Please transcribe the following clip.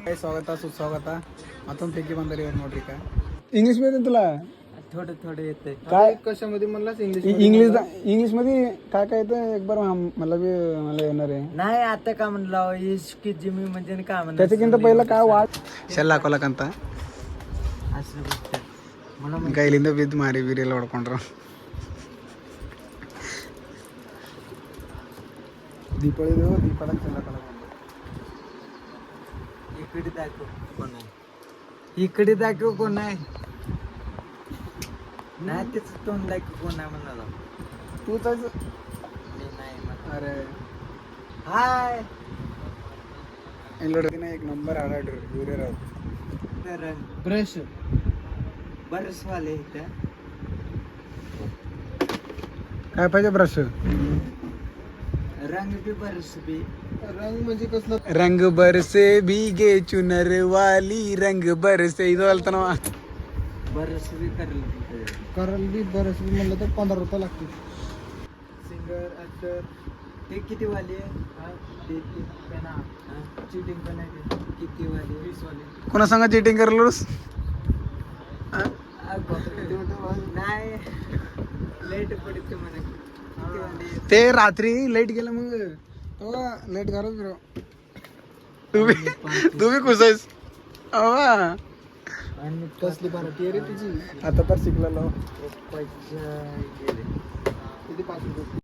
काय स्वागत सुस्वागत मತ್ತೊಂದು ಬಂದರಿ ನೋಡ್ರಿ का इंग्लिश मध्ये तुला थोडं थोडं येतंय. काय कशामध्ये म्हणलास इंग्लिश इंग्लिश मध्ये काय काय येतं एक बार मला बी मला येणार आहे नाही आता का म्हणलं इश्की जिमी म्हणजे काय म्हणलं त्याच्याकिंत पहिलं काय वाट ಶೆಲ್ ಹಾಕೋಲಕ್ಕಂತ असं गोष्ट मला ಕೈಲಿಂದ ಬಿದ್ದು ಮಾರಿ ಬೀರಿಯೆಲ್ಲ ಹೊಡ್ಕೊಂಡ್ರು ದೀಪಾವಳಿದು ದೀಪಾವಳಿ ಶೆಲ್ ಹಾಕೋಲಕ್ಕ इकडे दाखव कोण आहे इकडे दाखव कोण आहे नाही त्याच तोंड दाखव कोण आहे म्हणाला तूच मी नाही म्हणत. अरे हाय ಎಲ್ಲೋಡಿನ एक नंबर ಆಡಾಡ್ರಿ ಇವರೇ ರಾವ್ तर ब्रश बरस वाले इथं काय पाहिजे ब्रश रंग बी बरस बी रंग म्हणजे कसलं रंग बरसे भीगे चुनर वाली रंग बरसे ಇದು ಅಲ್ತನವ बरस बी करल कारण बी ब्रश बी म्हणलं तर 15 रुपये लागतील. सिंगर ऍक्टर ते किती वाले ते पण चिटिंग पण आहे ते. किती वाले 20 वाले कोणा सांगा चीटिंग करलोस नाही लेट पडते म्हणे किती वाले ते रात्री लाईट गेलं मग तेव्हा लाईट घालत फिरो तू बी खुश आहेस अवा आणि कसली पार्टी आहे रे तुझी? आता तर शिकलेलो पैसे गेले किती 5 रुपये